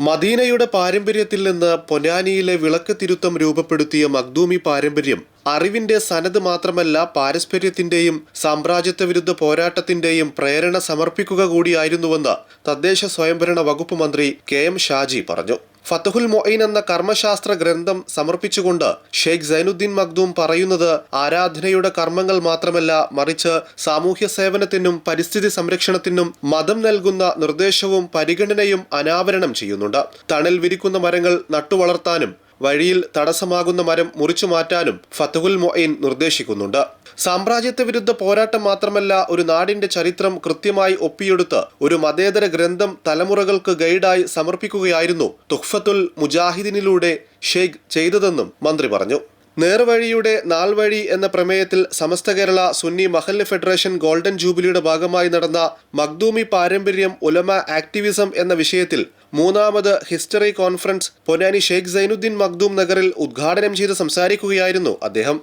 മദീനയുടെ പാരമ്പര്യത്തിൽ നിന്ന് പൊന്നാനിയിലെ വിളക്ക് തിരുത്തം രൂപപ്പെടുത്തിയ മഖ്ദൂമി പാരമ്പര്യം അറിവിന്റെ സനത് മാത്രമല്ല, പാരസ്പര്യത്തിന്റെയും സാമ്രാജ്യത്വ വിരുദ്ധ പോരാട്ടത്തിന്റെയും പ്രേരണ സമർപ്പിക്കുക കൂടിയായിരുന്നുവെന്ന് തദ്ദേശ സ്വയംഭരണ വകുപ്പ് മന്ത്രി കെ.എം. ഷാജി പറഞ്ഞു. ഫതഹുൽ മൊഈൻ എന്ന കർമ്മശാസ്ത്ര ഗ്രന്ഥം സമർപ്പിച്ചുകൊണ്ട് ഷെയ്ഖ് സൈനുദ്ദീൻ മഖ്ദൂം പറയുന്നത് ആരാധനയുടെ കർമ്മങ്ങൾ മാത്രമല്ല, മറിച്ച് സാമൂഹ്യ സേവനത്തിനും പരിസ്ഥിതി സംരക്ഷണത്തിനും മതം നൽകുന്ന നിർദ്ദേശവും പരിഗണനയും അനാവരണം ചെയ്യുന്നുണ്ട്. തണൽ വിരിക്കുന്ന മരങ്ങൾ നട്ടുവളർത്താനും വഴിയിൽ തടസ്സമാകുന്ന മരം മുറിച്ചു മാറ്റാനും ഫതഹുൽ മൊഈൻ നിർദ്ദേശിക്കുന്നുണ്ട്. സാമ്രാജ്യത്വ വിരുദ്ധ പോരാട്ടം മാത്രമല്ല, ഒരു നാടിന്റെ ചരിത്രം കൃത്യമായി ഒപ്പിയെടുത്ത് ഒരു മതേതര ഗ്രന്ഥം തലമുറകൾക്ക് ഗൈഡായി സമർപ്പിക്കുകയായിരുന്നു തുഹ്ഫത്തുൽ മുജാഹിദീനിലൂടെ ഷെയ്ഖ് ചെയ്തതെന്നും മന്ത്രി പറഞ്ഞു. നേർവഴിയുടെ നാൾവഴി എന്ന പ്രമേയത്തിൽ സമസ്ത കേരള സുന്നി മഹല്ല് ഫെഡറേഷൻ ഗോൾഡൻ ജൂബിലിയുടെ ഭാഗമായി നടന്ന മഖ്ദൂമി പാരമ്പര്യം ഉലമ ആക്ടിവിസം എന്ന വിഷയത്തിൽ മൂന്നാമത് ഹിസ്റ്ററി കോൺഫറൻസ് പൊന്നാനി ഷെയ്ഖ് സൈനുദ്ദീൻ മഖ്ദൂം നഗറിൽ ഉദ്ഘാടനം ചെയ്ത് സംസാരിക്കുകയായിരുന്നു അദ്ദേഹം.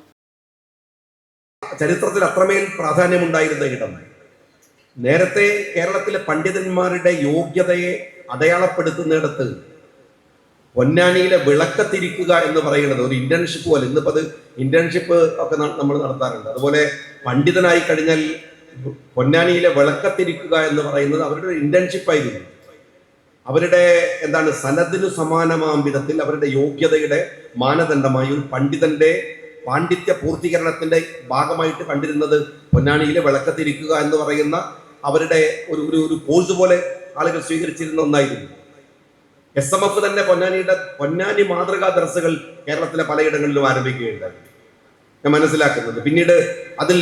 ചരിത്രത്തിൽ അത്രമേൽ പ്രാധാന്യമുണ്ടായിരുന്ന ഇടം. നേരത്തെ കേരളത്തിലെ പണ്ഡിതന്മാരുടെ യോഗ്യതയെ അടയാളപ്പെടുത്തുന്നിടത്ത് പൊന്നാനിയിലെ വിളക്കത്തിരിക്കുക എന്ന് പറയുന്നത് ഒരു ഇന്റേൺഷിപ്പ് പോലെ, ഇന്നിപ്പോൾ അത് ഇന്റേൺഷിപ്പ് ഒക്കെ നമ്മൾ നടത്താറുണ്ട്. അതുപോലെ പണ്ഡിതനായി കഴിഞ്ഞാൽ പൊന്നാനിയിലെ വിളക്കത്തിരിക്കുക എന്ന് പറയുന്നത് അവരുടെ ഒരു ഇന്റേൺഷിപ്പായിരുന്നു. അവരുടെ സനദിനു സമാനമാം വിധത്തിൽ അവരുടെ യോഗ്യതയുടെ മാനദണ്ഡമായി ഒരു പണ്ഡിതന്റെ പാണ്ഡിത്യ പൂർത്തീകരണത്തിന്റെ ഭാഗമായിട്ട് കണ്ടിരുന്നത് പൊന്നാനിയിലെ വിളക്കത്തിരിക്കുക എന്ന് പറയുന്ന അവരുടെ ഒരു കോഴ്സ് പോലെ ആളുകൾ സ്വീകരിച്ചിരുന്ന ഒന്നായിരുന്നു. SMF തന്നെ പൊന്നാനി മാതൃകാ ദർസുകൾ കേരളത്തിലെ പലയിടങ്ങളിലും ആരംഭിക്കുകയുണ്ടായി. ഞാൻ മനസ്സിലാക്കുന്നത് പിന്നീട് അത്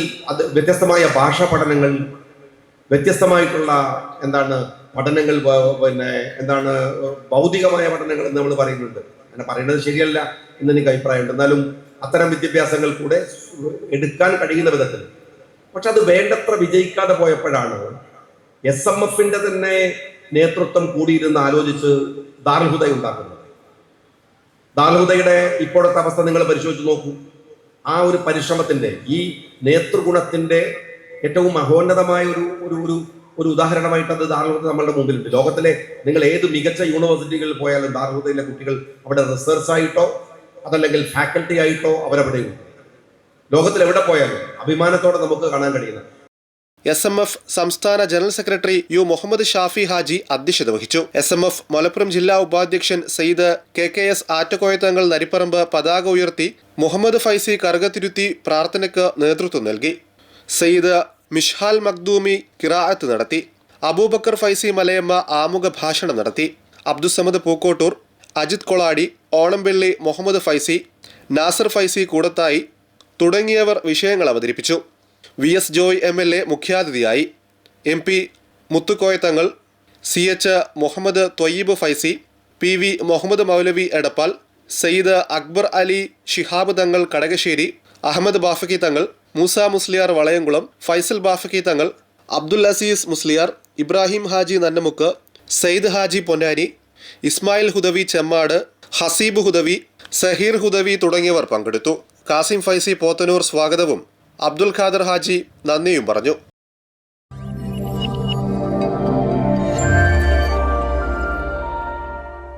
വ്യത്യസ്തമായ ഭാഷാ പഠനങ്ങൾ, വ്യത്യസ്തമായിട്ടുള്ള പഠനങ്ങൾ, ഭൗതികമായ പഠനങ്ങൾ എന്ന് നമ്മൾ പറയുന്നുണ്ട്. അങ്ങനെ പറയുന്നത് ശരിയല്ല എന്ന് എനിക്ക് അഭിപ്രായമുണ്ട്. എന്നാലും അത്തരം വിദ്യാഭ്യാസങ്ങൾ കൂടെ എടുക്കാൻ കഴിയുന്ന വിധത്തിൽ. പക്ഷെ അത് വേണ്ടത്ര വിജയിക്കാതെ പോയപ്പോഴാണ് SMFന്റെ തന്നെ നേതൃത്വം കൂടിയിരുന്ന് ആലോചിച്ച് ദാറുൽ ഹുദ ഉണ്ടാക്കുന്നത്. ദാറുൽ ഹുദയുടെ ഇപ്പോഴത്തെ അവസ്ഥ നിങ്ങൾ പരിശോധിച്ച് നോക്കൂ. ആ ഒരു പരിശ്രമത്തിന്റെ, ഈ നേതൃഗുണത്തിന്റെ ഏറ്റവും മഹോന്നതമായ ഒരു ഉദാഹരണമായിട്ട് അത് ദാറുൽ ഹുദ നമ്മളുടെ മുമ്പിലുണ്ട്. ലോകത്തിലെ നിങ്ങൾ ഏത് മികച്ച യൂണിവേഴ്സിറ്റികളിൽ പോയാലും ദാറുൽ ഹുദയിലെ കുട്ടികൾ അവിടെ റിസർച്ചായിട്ടോ അതല്ലെങ്കിൽ ഫാക്കൽറ്റി ആയിട്ടോ അവരവിടെയുണ്ട്. ലോകത്തിൽ എവിടെ പോയാലും അഭിമാനത്തോടെ നമുക്ക് കാണാൻ കഴിയുന്നത്. SMF സംസ്ഥാന general secretary U Muhammad Shafi Haji അധ്യക്ഷത വഹിച്ചു. SMF മലപ്പുറം ജില്ലാ ഉപാധ്യക്ഷൻ സയ്യിദ് KKS ആറ്റക്കോയത്തങ്ങൾ നരിപ്പറമ്പ് പതാക ഉയർത്തി, മുഹമ്മദ് ഫൈസി കറുകത്തിരുത്തി പ്രാർത്ഥനയ്ക്ക് നേതൃത്വം നൽകി. സയ്യിദ് മിഷ്ഹാൽ മഖ്ദൂമി ഖിറാഅത്ത് നടത്തി. അബൂബക്കർ ഫൈസി മലയമ്മ ആമുഖ ഭാഷണം നടത്തി. അബ്ദുസമദ് പൂക്കോട്ടൂർ, അജിത് കൊളാടി, ഓണംപള്ളി മുഹമ്മദ് ഫൈസി, നാസർ ഫൈസി കൂടത്തായി തുടങ്ങിയവർ വിഷയങ്ങൾ അവതരിപ്പിച്ചു. VS ജോയ് MLA മുഖ്യാതിഥിയായി. MP മുത്തുക്കോയത്തങ്ങൾ, CH മുഹമ്മദ് ത്വയ്യിബ് ഫൈസി, PV മുഹമ്മദ് മൗലവി എടപ്പാൾ, സയ്യിദ് അക്ബർ അലി ശിഹാബ് തങ്ങൾ കടകശ്ശേരി, അഹമ്മദ് ബാഫക്കി തങ്ങൾ, മൂസ മുസ്ലിയാർ വളയംകുളം, ഫൈസൽ ബാഫക്കി തങ്ങൾ, അബ്ദുൽ അസീസ് മുസ്ലിയാർ, ഇബ്രാഹിം ഹാജി നന്നമുക്ക്, സയ്യിദ് ഹാജി പൊന്നാനി, ഇസ്മായിൽ ഹുദവി ചെമ്മാട്, ഹസീബ് ഹുദവി, സഹീർ ഹുദവി തുടങ്ങിയവർ പങ്കെടുത്തു. കാസിം ഫൈസി പോത്തനൂർ സ്വാഗതവും അബ്ദുൽ ഖാദർ ഹാജി നന്ദിയും പറഞ്ഞു.